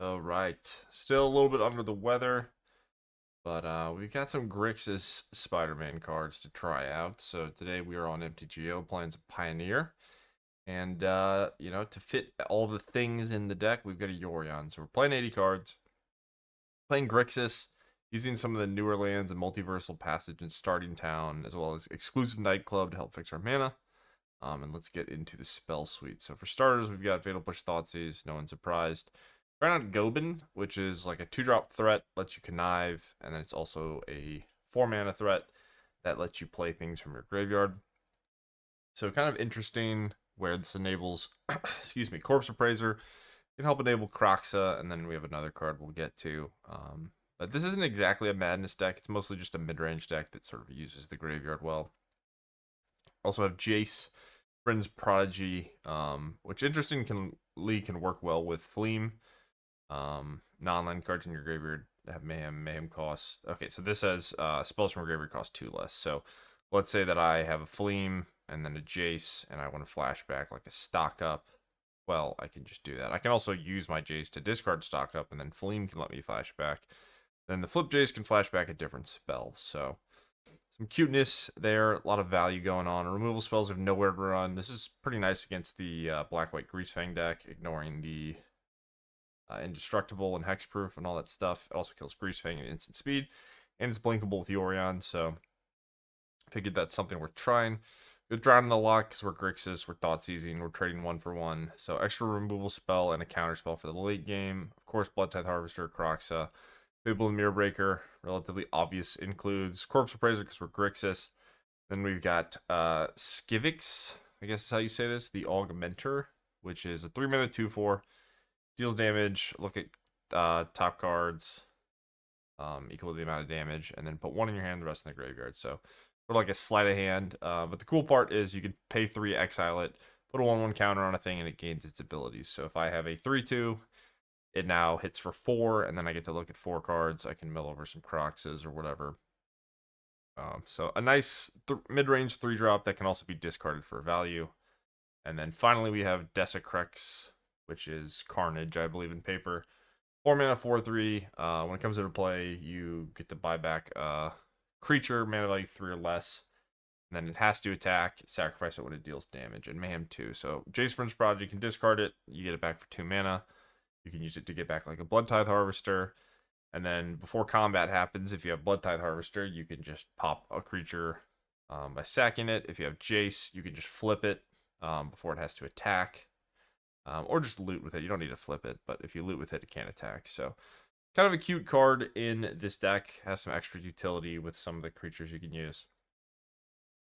All right. Still a little bit under the weather, but we've got some Grixis Spider-Man cards to try out. So today we are on MTGO playing some Pioneer. And, to fit all the things in the deck, we've got a Yorion. So we're playing 80 cards, playing Grixis, using some of the newer lands and Multiversal Passage and Starting Town, as well as Exclusive Nightclub to help fix our mana. And let's get into the spell suite. So for starters, we've got Fatal Push Thoughtseize, no one's surprised. Right on Gobin, which is like a 2-drop threat, lets you connive, and then it's also a 4-mana threat that lets you play things from your graveyard. So kind of interesting where this enables, excuse me, Corpse Appraiser can help enable Croxa, and then we have another card we'll get to. But this isn't exactly a Madness deck, it's mostly just a mid-range deck that sort of uses the graveyard well. Also have Jace, Friend's Prodigy, which interestingly can work well with Fleam. Non-land cards in your graveyard have mayhem costs. Okay, so this says spells from your graveyard cost 2 less. So let's say that I have a Fleam and then a Jace, and I want to flashback like a stock up. Well, I can just do that. I can also use my Jace to discard stock up, and then Fleam can let me flashback. Then the flip Jace can flashback a different spell. So some cuteness there, a lot of value going on. Removal spells have nowhere to run. This is pretty nice against the black-white Greasefang deck, ignoring the Indestructible and Hexproof and all that stuff. It also kills Greasefang at instant speed, and it's blinkable with Yorion, so figured that's something worth trying. Good drown in the lock because we're Grixis, we're Thoughtseizing, we're trading 1-for-1. So extra removal spell and a counter spell for the late game. Of course, Bloodtithe Harvester, Croxa, Fable and Mirror Breaker, relatively obvious includes Corpse Appraiser because we're Grixis. Then we've got Skivix, I guess is how you say this, the Augmenter, which is a 3-mana 2/4. Deals damage, look at top cards, equal to the amount of damage, and then put one in your hand, the rest in the graveyard. So, sort of like a sleight of hand. But the cool part is you can pay 3, exile it, put a 1/1 counter on a thing, and it gains its abilities. So if I have a 3/2, it now hits for 4, and then I get to look at 4 cards. I can mill over some Croxes or whatever. So a nice mid-range 3-drop that can also be discarded for value. And then finally we have Desecrex, which is Carnage, I believe, in paper. 4-mana 4/3. When it comes into play, you get to buy back a creature, mana value 3 or less. And then it has to attack, sacrifice it when it deals damage, and mayhem 2. So Jace Friend's Prodigy can discard it, you get it back for 2 mana. You can use it to get back like a Bloodtithe Harvester. And then before combat happens, if you have Bloodtithe Harvester, you can just pop a creature by sacking it. If you have Jace, you can just flip it before it has to attack. Or just loot with it. You don't need to flip it, but if you loot with it, it can't attack. So kind of a cute card in this deck. Has some extra utility with some of the creatures you can use.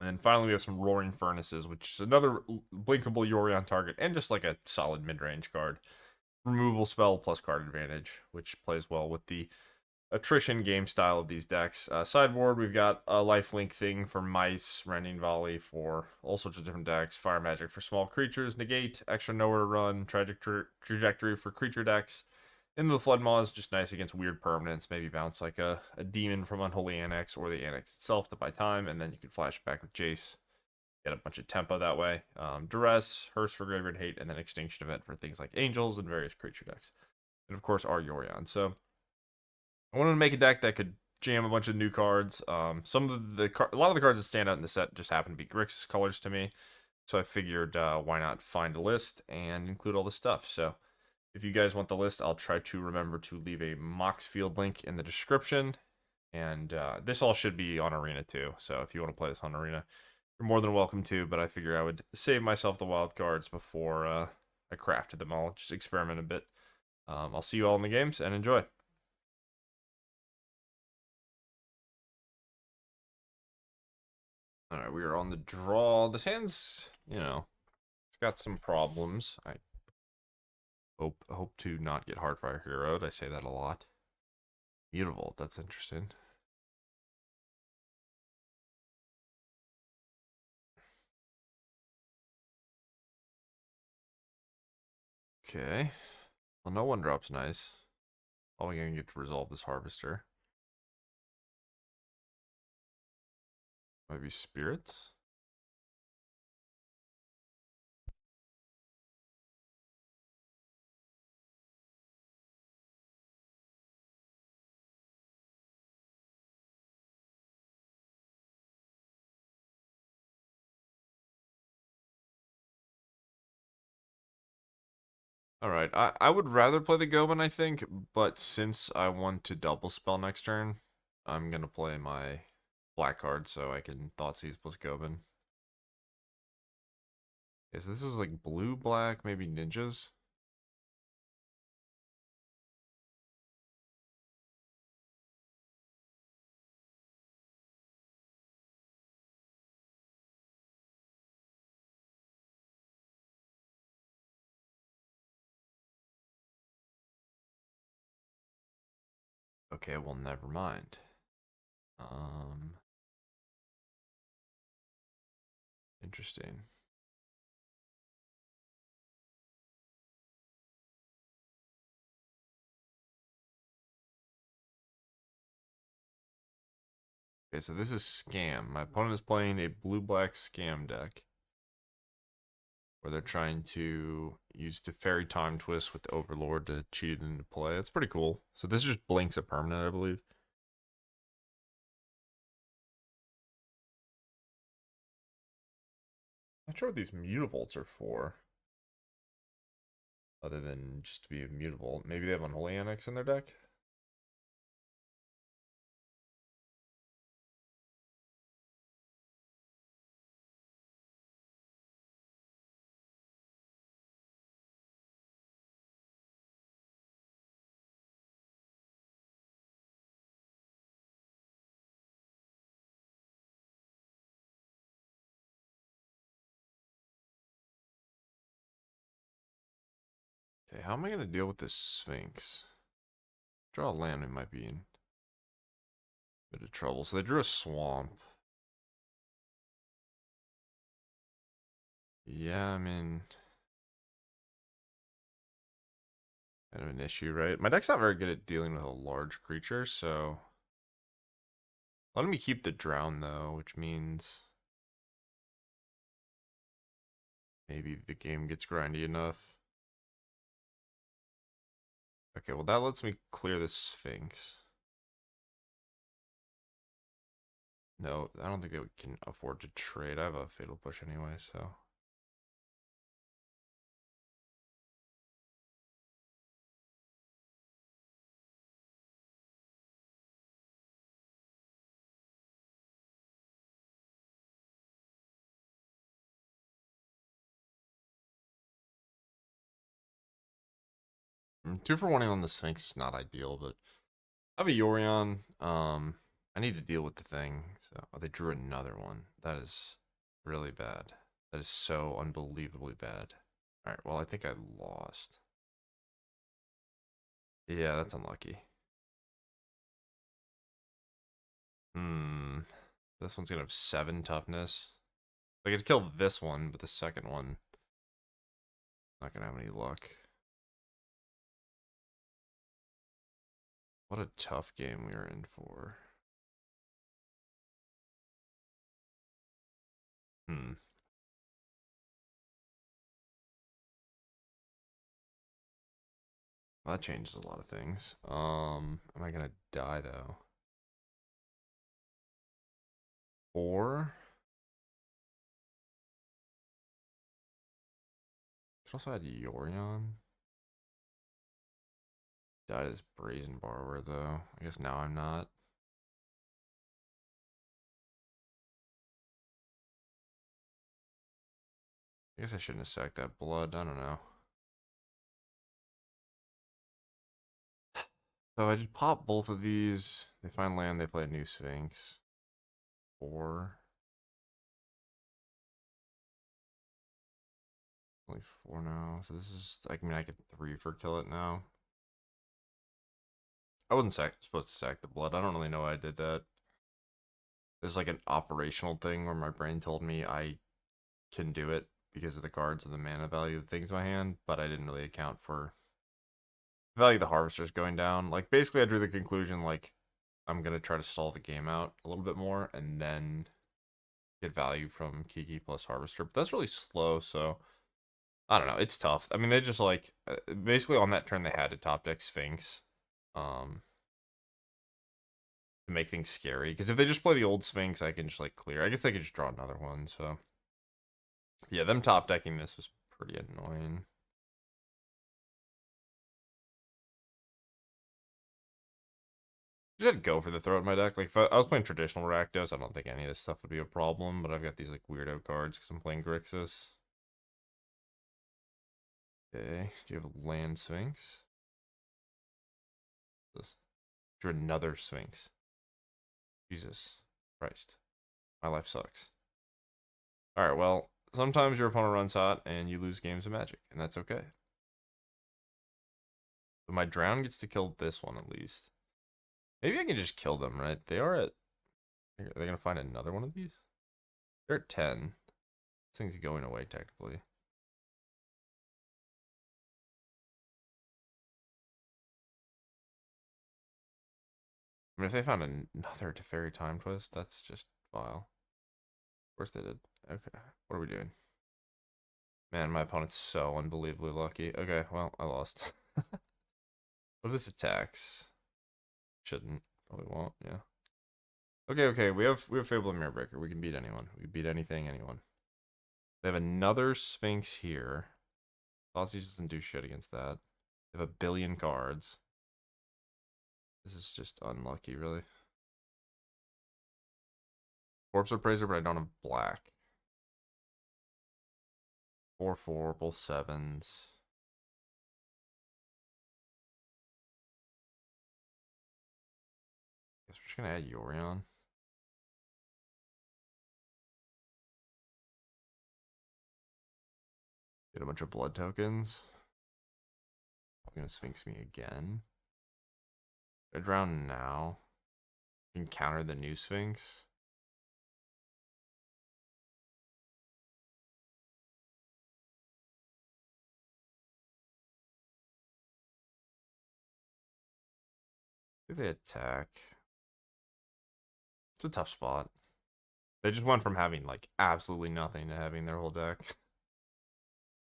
And then finally we have some Roaring Furnaces, which is another blinkable Yorion target, and just like a solid mid-range card. Removal spell plus card advantage, which plays well with the attrition game style of these decks. Sideboard, we've got a lifelink thing for Mice, Rending Volley for all sorts of different decks, Fire Magic for small creatures, Negate, extra nowhere to run, Tragic Trajectory for creature decks. Into the Flood Maw is just nice against weird permanents, maybe bounce like a demon from Unholy Annex or the Annex itself to buy time, and then you can flash back with Jace. Get a bunch of tempo that way. Duress, Hearse for Graveyard Hate, and then Extinction Event for things like Angels and various creature decks. And of course, our Yorion. So I wanted to make a deck that could jam a bunch of new cards. Some of a lot of the cards that stand out in the set just happen to be Grixis colors to me. So I figured why not find a list and include all the stuff. So if you guys want the list, I'll try to remember to leave a Mox Field link in the description. And this all should be on Arena too. So if you want to play this on Arena, you're more than welcome to, but I figure I would save myself the wild cards before I crafted them all. Just experiment a bit. I'll see you all in the games, and enjoy. Alright, we are on the draw. This hand's, it's got some problems. I hope to not get Heartfire Heroed. I say that a lot. Mutavault, that's interesting. Okay. Well, no one drops nice. All we gonna get to resolve this Harvester. Maybe Spirits? Alright, I would rather play the Goblin, I think, but since I want to double spell next turn, I'm gonna play my black card so I can Thoughtseize plus Goblin. Okay, so this is like blue, black, maybe ninjas. Okay, well, never mind. Interesting. Okay, so this is Scam. My opponent is playing a blue-black Scam deck, where they're trying to use Teferi Time Twist with the Overlord to cheat it into play. That's pretty cool. So this just blinks a permanent, I believe. Not sure what these mutavolts are for, other than just to be a mutable. Maybe they have Unholy Annex in their deck? Okay, how am I going to deal with this Sphinx? Draw a land, we might be in a bit of trouble. So they drew a Swamp. Yeah, I mean, kind of an issue, right? My deck's not very good at dealing with a large creature, so letting me keep the Drown, though, which means maybe the game gets grindy enough. Okay, well, that lets me clear the Sphinx. No, I don't think that we can afford to trade. I have a Fatal Push anyway, so. Two for one on the Sphinx is not ideal, but I have a Yorion. I need to deal with the thing. So they drew another one. That is really bad. That is so unbelievably bad. All right. Well, I think I lost. Yeah, that's unlucky. Hmm. This one's gonna have 7 toughness. I could kill this one, but the second one not gonna have any luck. What a tough game we are in for. Hmm. Well, that changes a lot of things. Am I gonna die though? 4. Could also add Yorion. Died as Brazen Borrower though. I guess now I'm not. I guess I shouldn't have sacked that blood. I don't know. So I just pop both of these. They find land. They play a new Sphinx. 4. Only 4 now. So this is. I mean, I could 3 for kill it now. I wasn't supposed to sack the blood. I don't really know why I did that. There's like an operational thing where my brain told me I can do it because of the cards and the mana value of things in my hand, but I didn't really account for the value of the harvesters going down. Like basically I drew the conclusion like I'm gonna try to stall the game out a little bit more and then get value from Kiki plus harvester. But that's really slow, so I don't know. It's tough. I mean, they just like basically on that turn they had to top deck Sphinx, um, to make things scary. Because if they just play the old Sphinx, I can just like clear. I guess they could just draw another one. So yeah, them top decking this was pretty annoying. Just had go for the throat in my deck. Like, if I was playing traditional Rakdos, I don't think any of this stuff would be a problem, but I've got these, like, weirdo cards because I'm playing Grixis. Okay, do you have a land Sphinx? This. You're another Sphinx. Jesus Christ. My life sucks. Alright, well, sometimes your opponent runs hot and you lose games of Magic, and that's okay. But my Drown gets to kill this one at least. Maybe I can just kill them, right? They are at... Are they going to find another one of these? They're at 10. This thing's going away, technically. I mean, if they found another Teferi Time Twist, that's just vile. Of course they did. Okay, what are we doing? Man, my opponent's so unbelievably lucky. Okay, well, I lost. What if this attacks? Shouldn't. Probably won't, yeah. Okay, we have Fable and Mirror Breaker. We can beat anyone. We can beat anything, anyone. They have another Sphinx here. Thoughtseize doesn't do shit against that. They have a billion cards. This is just unlucky, really. Corpse Appraiser, but I don't have black. 4/4, both 7s. Guess we're just gonna add Yorion. Get a bunch of blood tokens. I'm gonna Sphinx me again. I drown now. You can counter the new Sphinx. If they attack. It's a tough spot. They just went from having like absolutely nothing to having their whole deck.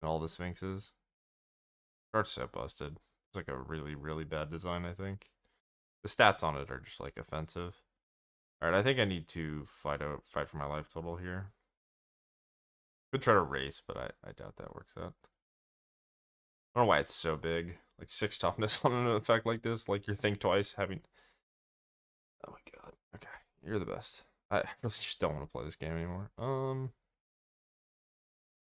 And all the Sphinxes. Card's so busted. It's like a really, really bad design, I think. The stats on it are just like offensive. Alright, I think I need to fight for my life total here. Could try to race, but I doubt that works out. I don't know why it's so big. Like 6 toughness on an effect like this. Like your think twice having... Oh my god. Okay, you're the best. I really just don't want to play this game anymore.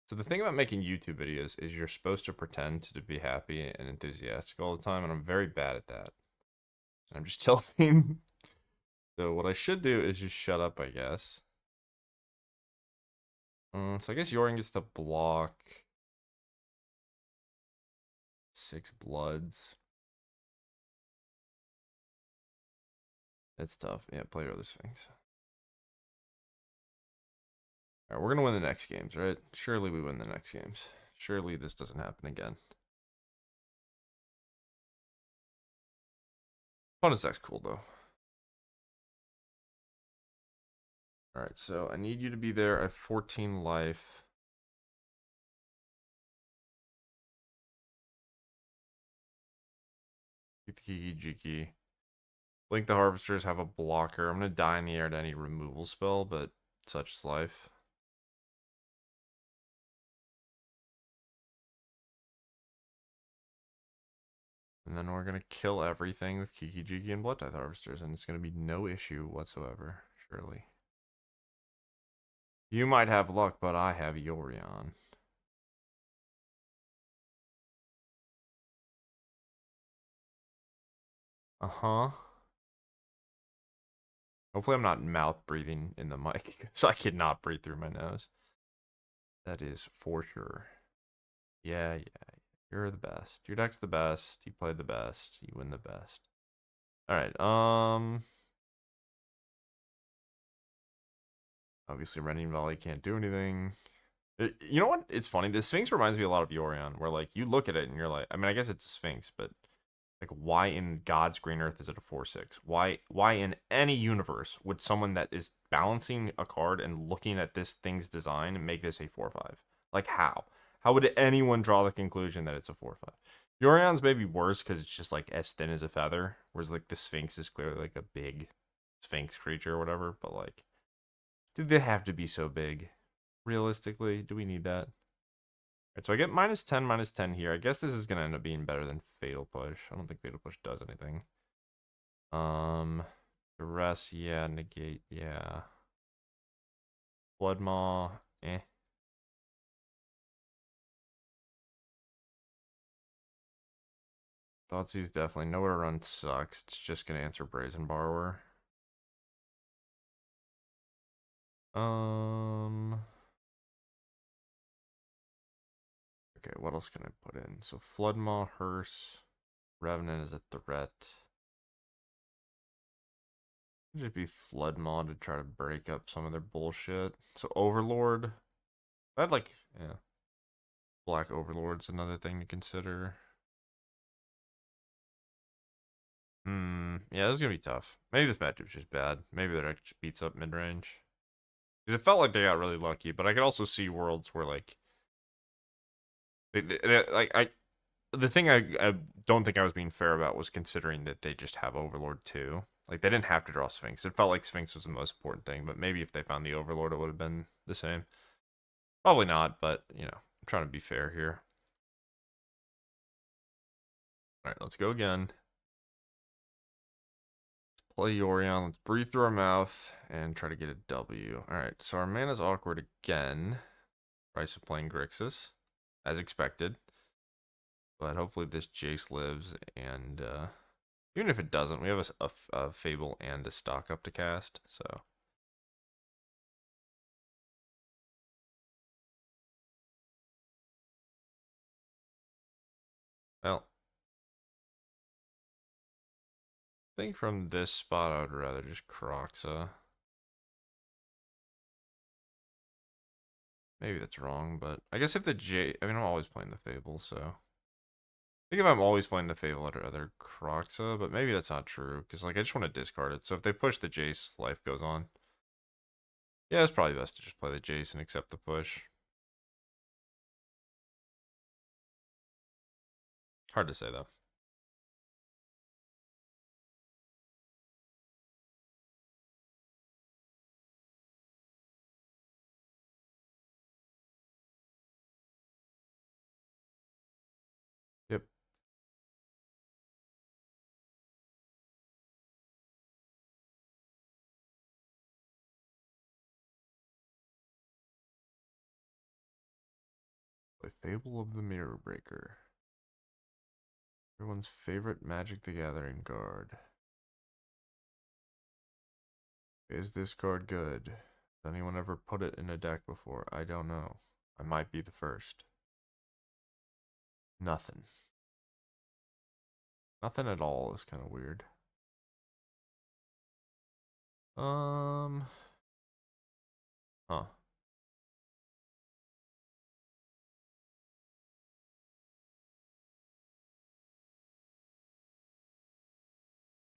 So the thing about making YouTube videos is you're supposed to pretend to be happy and enthusiastic all the time, and I'm very bad at that. And I'm just tilting. So what I should do is just shut up, I guess. So I guess Yorin gets to block 6 bloods. It's tough. Yeah, play your other things. Alright, we're gonna win the next games, right? Surely we win the next games. Surely this doesn't happen again. Bonus deck's cool though. Alright, so I need you to be there at 14 life. Get the Kiki Jiki. Blink the Harvesters have a blocker. I'm gonna die in the air to any removal spell, but such is life. And then we're gonna kill everything with Kiki Jiki and Blood Tithe Harvesters, and it's gonna be no issue whatsoever, surely. You might have luck, but I have Yorion. Uh-huh. Hopefully I'm not mouth breathing in the mic, because I cannot breathe through my nose. That is for sure. Yeah. You're the best. Your deck's the best. You play the best. You win the best. Alright, obviously Rending Volley can't do anything. You know what? It's funny. The Sphinx reminds me a lot of Yorion, where like you look at it and you're like, I mean, I guess it's a Sphinx, but like, why in God's green earth is it a 4/6? Why in any universe would someone that is balancing a card and looking at this thing's design make this a 4/5? Like, how? How would anyone draw the conclusion that it's a 4/5? Yorion's maybe worse because it's just like as thin as a feather, whereas like the Sphinx is clearly like a big Sphinx creature or whatever. But like, did they have to be so big? Realistically, do we need that? Alright, so I get -10 here. I guess this is going to end up being better than Fatal Push. I don't think Fatal Push does anything. Um, Duress, yeah. Negate, yeah. Blood Maw, eh. Thoughtseize definitely. Nowhere to Run sucks. It's just gonna answer Brazen Borrower. Um. Okay, what else can I put in? So Floodmaw, Hearse, Revenant is a threat. Just be Floodmaw to try to break up some of their bullshit. So Overlord. I'd like, yeah. Black Overlord's another thing to consider. Yeah, this is gonna be tough. Maybe this matchup's just bad. Maybe their deck just beats up mid range. Because it felt like they got really lucky, but I could also see worlds where like like the thing I don't think I was being fair about was considering that they just have Overlord too. Like they didn't have to draw Sphinx. It felt like Sphinx was the most important thing, but maybe if they found the Overlord, it would have been the same. Probably not, but you know, I'm trying to be fair here. All right, let's go again. Play Yorion. Let's breathe through our mouth and try to get a W. All right, so our mana's awkward again. Price of playing Grixis, as expected. But hopefully this Jace lives, and even if it doesn't, we have a Fable and a stock up to cast, so. Well, I think from this spot, I would rather just Croxa. Maybe that's wrong, but I guess if the I mean, I'm always playing the Fable, so. I think if I'm always playing the Fable, I'd rather Croxa, but maybe that's not true, because like I just want to discard it. So if they push the Jace, life goes on. Yeah, it's probably best to just play the Jace and accept the push. Hard to say though. Yep. Play Fable of the Mirror Breaker. Everyone's favorite Magic the Gathering card. Is this card good? Has anyone ever put it in a deck before? I don't know. I might be the first. Nothing. Nothing at all is kind of weird. Huh.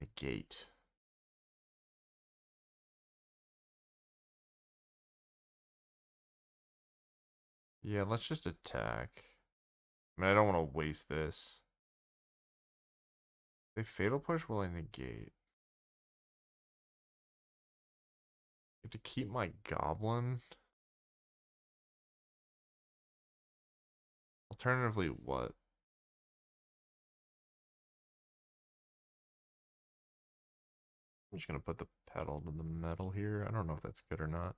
Negate. Yeah, let's just attack. I mean, I don't want to waste this. If they Fatal Push, will I negate? I have to keep my Goblin? Alternatively, what? I'm just going to put the pedal to the metal here. I don't know if that's good or not.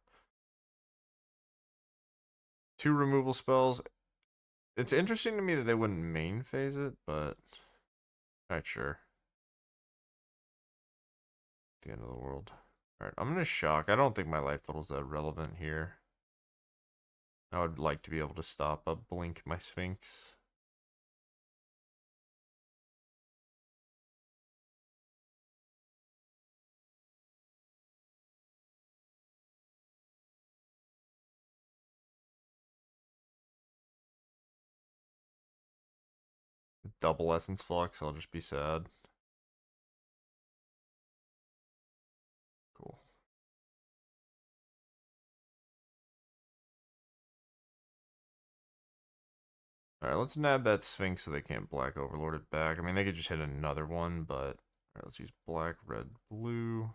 2 removal spells. It's interesting to me that they wouldn't main phase it, but alright, sure. The end of the world. Alright, I'm gonna shock. I don't think my life total's that relevant here. I would like to be able to stop a blink my Sphinx. Double Essence Flux, I'll just be sad. Cool. Alright, let's nab that Sphinx so they can't Black Overlord it back. I mean, they could just hit another one, but... Alright, let's use black, red, blue.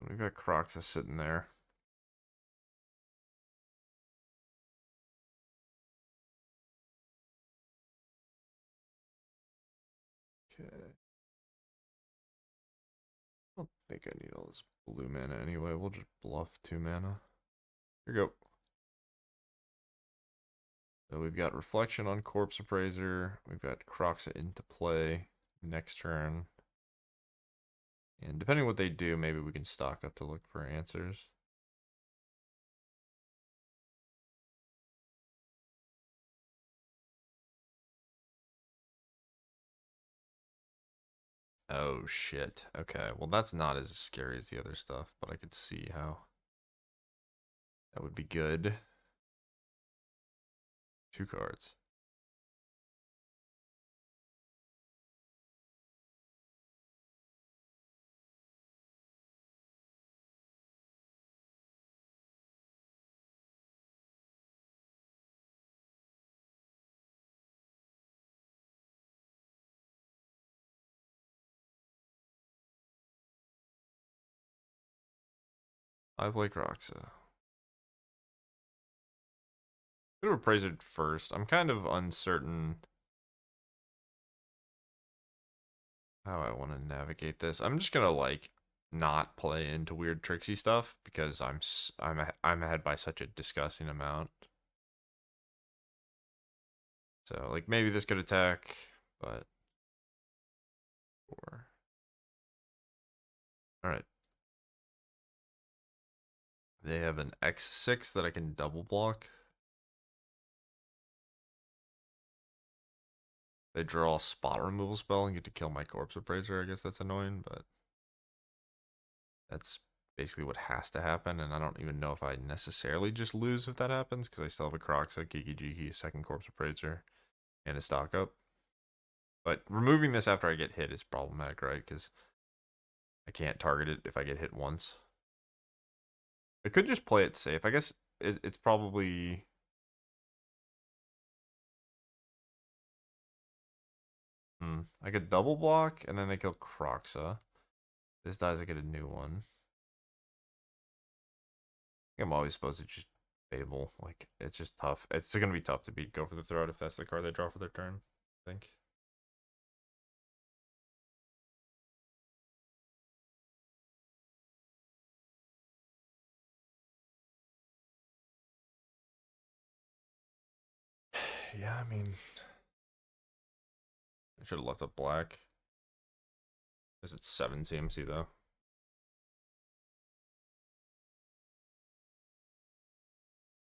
We've got Croxa sitting there. think I need all this blue mana anyway. We'll just bluff 2 mana. Here you go. So we've got Reflection on Corpse Appraiser. We've got Croxa into play next turn. And depending on what they do, maybe we can stock up to look for answers. Oh shit. Okay, well that's not as scary as the other stuff, but I could see how that would be good. 2 cards. I play Croxa. Could have appraised it first. I'm kind of uncertain how I want to navigate this. I'm just gonna like not play into weird tricksy stuff because I'm ahead by such a disgusting amount. So like maybe this could attack, but 4. All right. They have an X6 that I can double block. They draw a spot removal spell and get to kill my Corpse Appraiser. I guess that's annoying, but that's basically what has to happen. And I don't even know if I necessarily just lose if that happens because I still have a Croxa, Kiki Jiki, a second Corpse Appraiser, and a stock up. But removing this after I get hit is problematic, right? Because I can't target it if I get hit once. I could just play it safe. I guess it's probably... I could double block, and then they kill Croxa. This dies, I get a new one. I'm always supposed to just Fable. Like, it's just tough. It's going to be tough to beat Go for the Throat if that's the card they draw for their turn, I think. Yeah, I mean... I should have left up black. Because it's 7 CMC, though.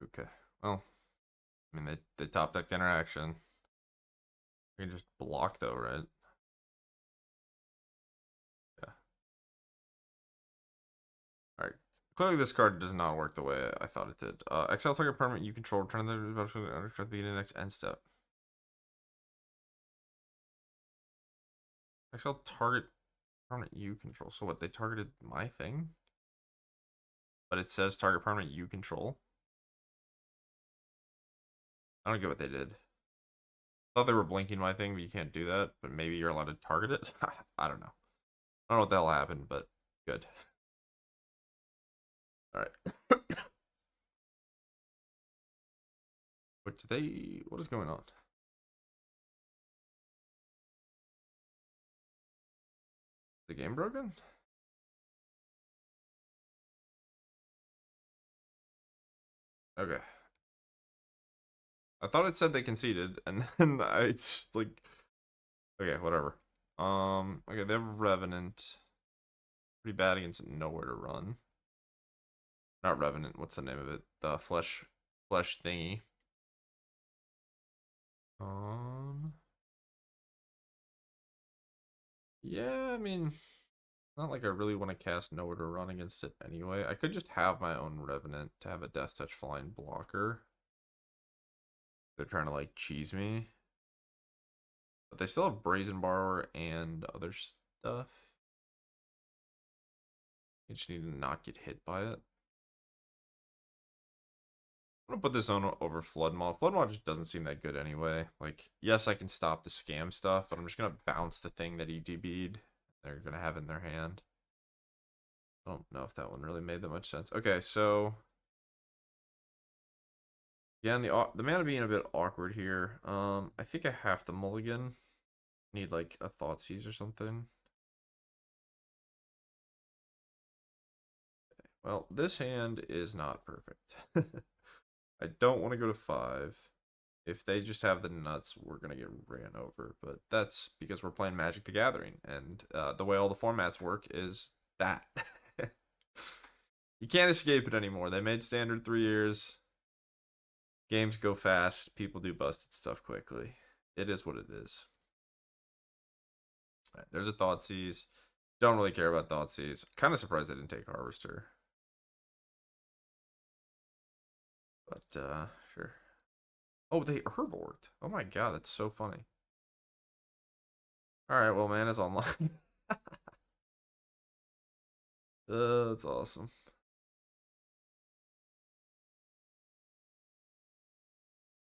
Okay. Well, I mean, they top decked interaction. You can just block, though, right? Yeah. Alright. Clearly, this card does not work the way I thought it did. Exile target permanent you control. Return the battlefield under the beginning of the next end step. Exile target permanent you control. So what? They targeted my thing? But it says target permanent you control. I don't get what they did. I thought they were blinking my thing, but you can't do that. But maybe you're allowed to target it? I don't know. I don't know what the hell happened, but good. Alright. What is going on? The game broken? Okay. I thought it said they conceded, and then it's like, okay, whatever. Okay, they have Revenant. Pretty bad against Nowhere to Run. Not Revenant, what's the name of it? The flesh thingy. Yeah, I mean, not like I really want to cast Nowhere to Run against it anyway. I could just have my own Revenant to have a Death Touch flying blocker. They're trying to like cheese me. But they still have Brazen Borrower and other stuff. You just need to not get hit by it. I'm gonna put this on over Flood Maw. Flood Maw just doesn't seem that good anyway. Like, yes, I can stop the scam stuff, but I'm just gonna bounce the thing that ETB'd. They're gonna have in their hand. I don't know if that one really made that much sense. Okay, so yeah, and the mana being a bit awkward here. I think I have to mulligan. Need like a Thoughtseize or something. Well, this hand is not perfect. I don't want to go to 5. If they just have the nuts, we're going to get ran over. But that's because we're playing Magic the Gathering. And the way all the formats work is that. You can't escape it anymore. They made standard 3 years. Games go fast. People do busted stuff quickly. It is what it is. All right, there's a Thoughtseize. Don't really care about Thoughtseize. Kind of surprised they didn't take Harvester. But, sure. Oh, they herborged. Oh my god, that's so funny. Alright, well, man is online. That's awesome.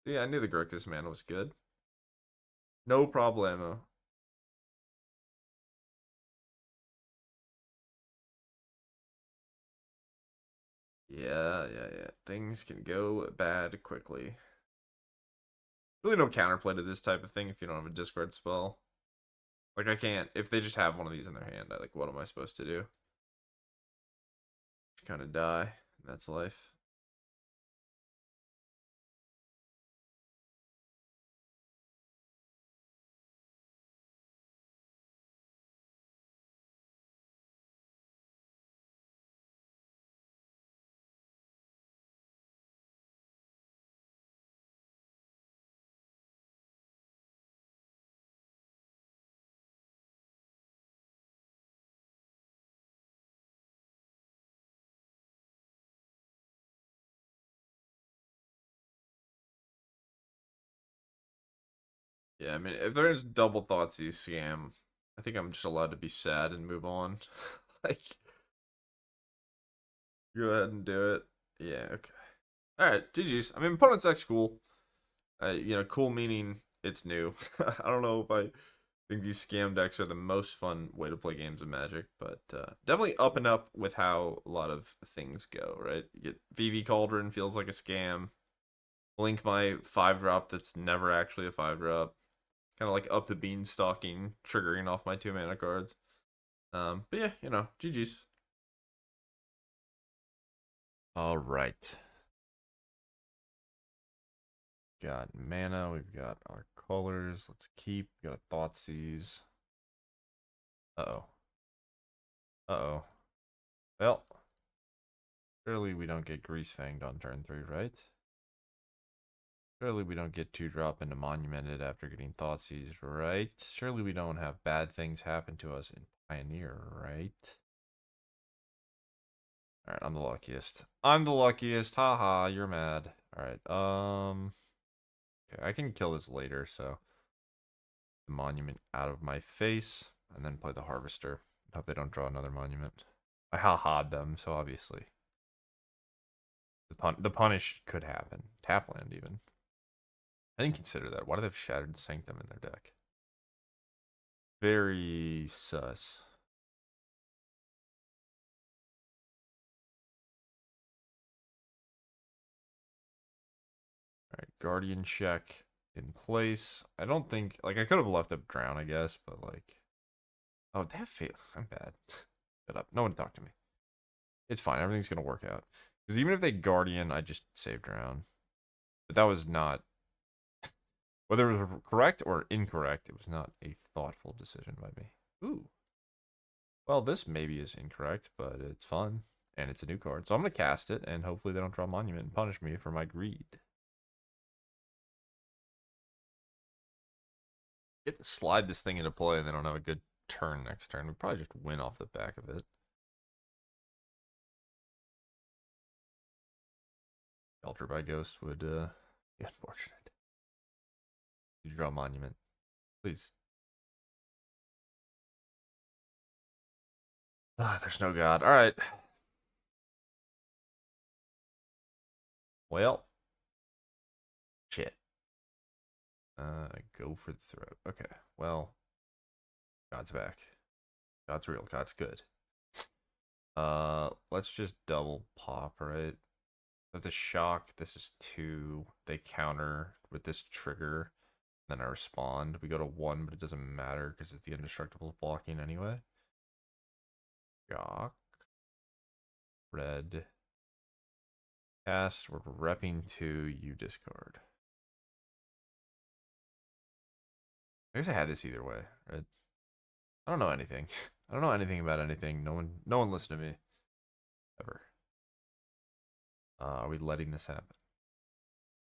Yeah, I knew the GRIXIS man was good. No problemo. Yeah. Things can go bad quickly. Really no counterplay to this type of thing if you don't have a discard spell. Like, I can't. If they just have one of these in their hand, what am I supposed to do? Just kind of die. That's life. Yeah, I mean, if there's double Thoughtseize scam, I think I'm just allowed to be sad and move on. Like, go ahead and do it. Yeah, okay. Alright, GG's. I mean, opponent's deck's cool. Cool meaning it's new. I don't know if I think these scam decks are the most fun way to play games of Magic, but definitely up and up with how a lot of things go, right? You get VV Cauldron feels like a scam. Blink my 5-drop that's never actually a 5-drop. Kind of like up the beanstalking, triggering off my 2 mana cards. But yeah, GG's. All right. Got mana, we've got our colors. Let's keep. We got a Thoughtseize. Uh-oh. Uh-oh. Well, surely we don't get Grease Fanged on turn 3, right? Surely we don't get 2-drop into Monumented after getting Thoughtseize, right? Surely we don't have bad things happen to us in Pioneer, right? Alright, I'm the luckiest. I'm the luckiest. Haha, you're mad. Alright, okay, I can kill this later, so the monument out of my face, and then play the harvester. Hope they don't draw another monument. I ha-ha'd them, so obviously. The punish could happen. Tapland, even. I didn't consider that. Why do they have Shattered Sanctum in their deck? Very sus. Alright, Guardian check in place. I don't think, I could have left up Drown, I guess, but oh, they have fail. I'm bad. Shut up. No one talk to me. It's fine. Everything's going to work out. Because even if they Guardian, I just save Drown. But that was not, whether it was correct or incorrect, it was not a thoughtful decision by me. Ooh. Well, this maybe is incorrect, but it's fun. And it's a new card. So I'm going to cast it, and hopefully they don't draw Monument and punish me for my greed. Slide this thing into play, and they don't have a good turn next turn. We'd probably just win off the back of it. Alter by Ghost would be unfortunate. You draw Monument. Please. Ah, there's no god. Alright. Well. Shit. Go for the throat. Okay. Well. God's back. God's real. God's good. Let's just double pop, right? With a shock, this is 2. They counter with this trigger. Then I respond. We go to 1, but it doesn't matter because it's the indestructible blocking anyway. Shock. red. Cast, we're repping 2, you discard. I guess I had this either way, right? I don't know anything. I don't know anything about anything. No one listened to me. Ever. Are we letting this happen?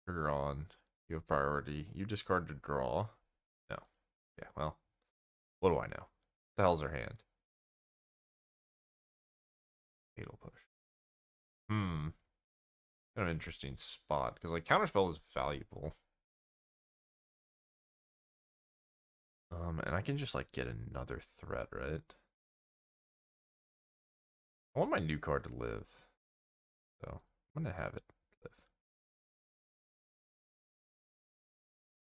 Trigger on. You have priority. You discard to draw. No. Yeah, well. What do I know? The hell's her hand? Fatal push. Kind of interesting spot. Because, like, counterspell is valuable. And I can just, like, get another threat, right? I want my new card to live. So, I'm going to have it live.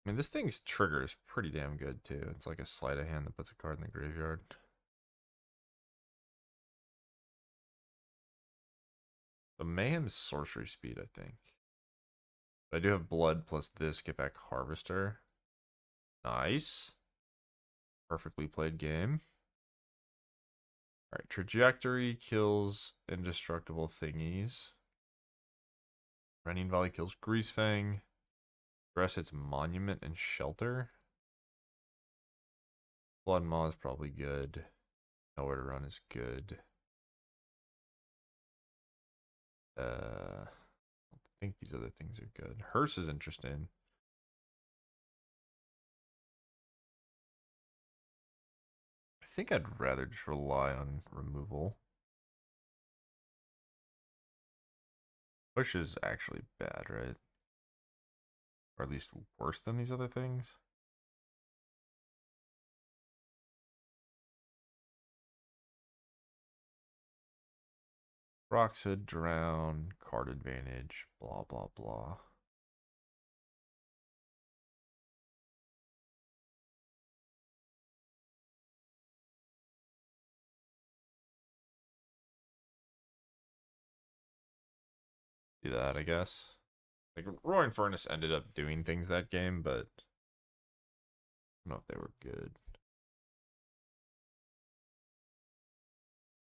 I mean, this thing's trigger is pretty damn good, too. It's like a sleight of hand that puts a card in the graveyard. The Mayhem's sorcery speed, I think. But I do have blood plus this, get back Harvester. Nice. Perfectly played game. Alright, trajectory kills indestructible thingies. Running Volley kills Greasefang. Dress hits Monument and Shelter. Blood Maw is probably good. Nowhere to Run is good. I think these other things are good. Hearse is interesting. I think I'd rather just rely on removal. Push is actually bad, right? Or at least worse than these other things. Roxid, Drown, Card Advantage, blah, blah, blah. Do that, I guess. Like, Roaring Furnace ended up doing things that game, but I don't know if they were good.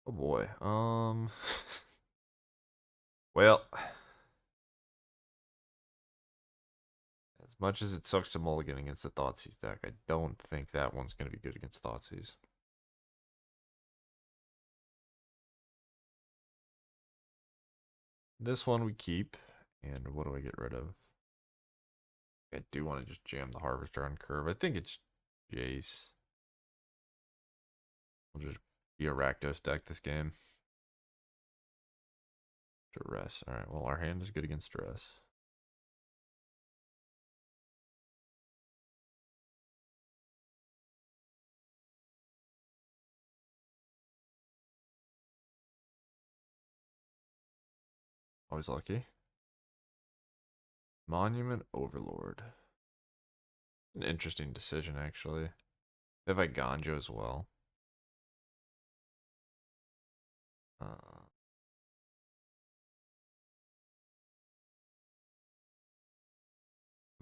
Oh boy. Well, as much as it sucks to mulligan against the Thoughtseize deck, I don't think that one's going to be good against Thoughtseize. This one we keep, and what do I get rid of? I do want to just jam the Harvester on curve. I think it's Jace. We'll just be a Rakdos deck this game. Duress. Alright, well, our hand is good against Duress. Always lucky. Monument Overlord. An interesting decision, actually. They have like Ganjo as well.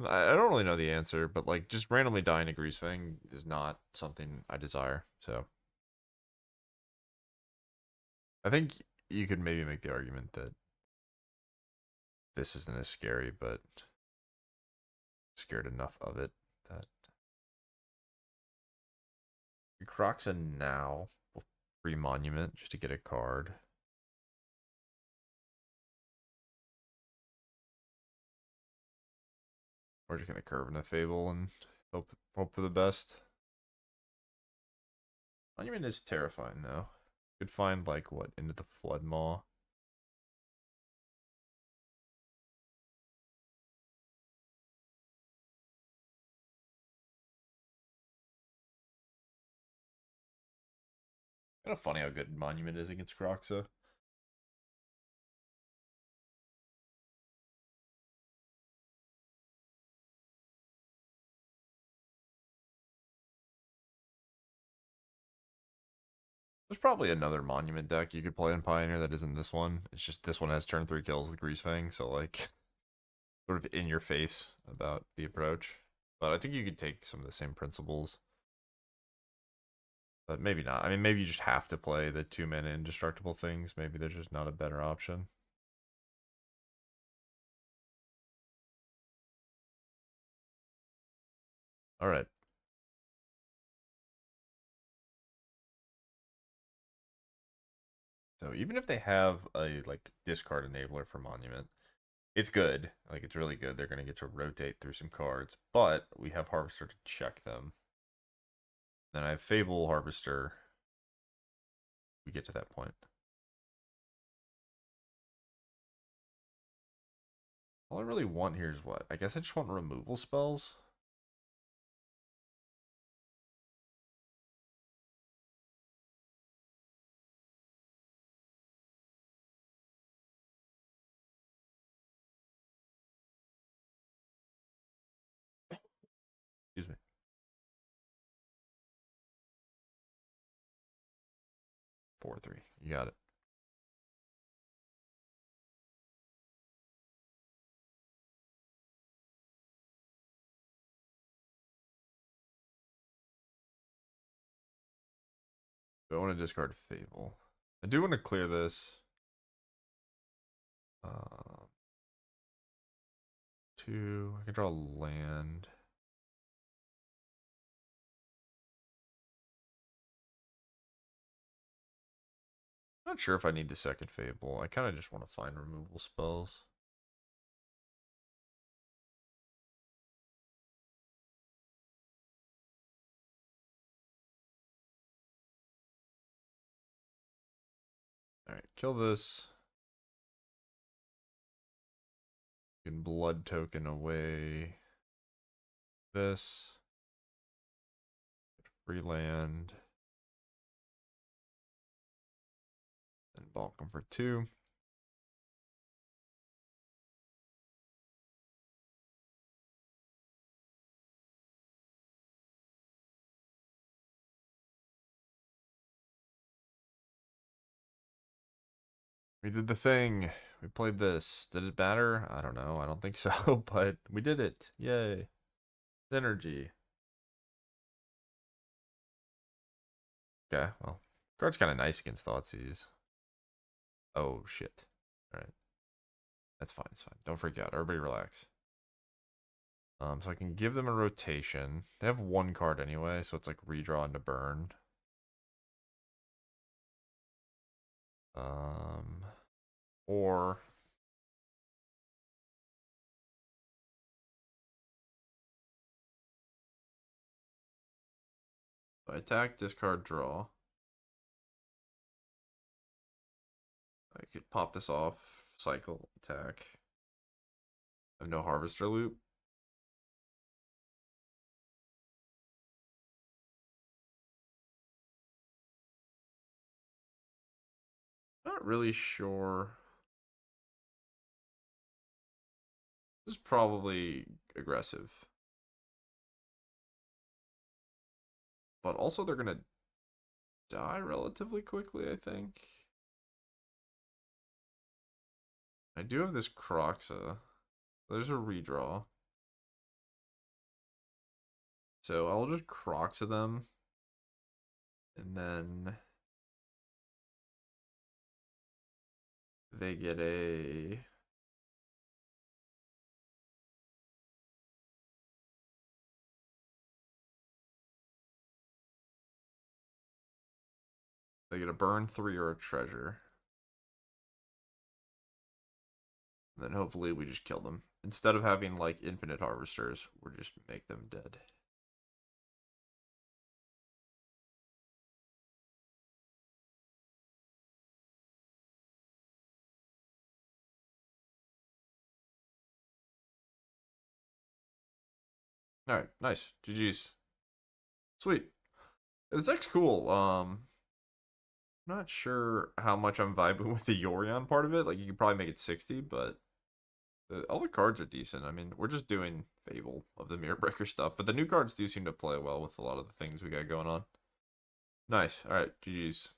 I don't really know the answer, but like just randomly dying to Greasefang is not something I desire. So I think you could maybe make the argument that this isn't as scary, but scared enough of it that Croxa now free Monument just to get a card. We're just gonna curve in a Fable and hope for the best. Monument is terrifying though. Could find like what into the Flood Maw. Kind of funny how good Monument is against Croxa. There's probably another Monument deck you could play in Pioneer that isn't this one. It's just this one has turn 3 kills with Greasefang, so like sort of in your face about the approach. But I think you could take some of the same principles. But maybe not. I mean, maybe you just have to play the 2-mana indestructible things. Maybe there's just not a better option. All right. So even if they have a like discard enabler for Monument, it's good. Like it's really good. They're gonna get to rotate through some cards, but we have Harvester to check them. Then I have Fable Harvester. We get to that point. All I really want here is what? I guess I just want removal spells. Excuse me. 4/3. You got it. I want to discard Fable. I do want to clear this. Two. I can draw land. Not sure if I need the second Fable. I kind of just want to find removal spells. Alright, kill this. You can blood token away this. Free land. And bulk them for 2. We did the thing. We played this. Did it matter? I don't know. I don't think so, but we did it. Yay. Synergy. Okay, well. Card's kind of nice against Thoughtseize. Oh, shit. Alright. That's fine, it's fine. Don't freak out. Everybody relax. So I can give them a rotation. They have 1 card anyway, so it's like redraw into burn. Or I attack, discard, draw. I could pop this off, cycle, attack. I have no harvester loop. Not really sure. This is probably aggressive. But also they're gonna die relatively quickly, I think. I do have this Croxa. There's a redraw. So I'll just Croxa them. And then they get a... They get a burn 3 or a treasure. And then hopefully we just kill them. Instead of having like infinite harvesters, we'll just make them dead. Alright, nice. GG's. Sweet. This deck's cool. Not sure how much I'm vibing with the Yorion part of it. Like, you could probably make it 60, but all the cards are decent. I mean, we're just doing Fable of the Mirror Breaker stuff, but the new cards do seem to play well with a lot of the things we got going on. Nice. All right, GG's.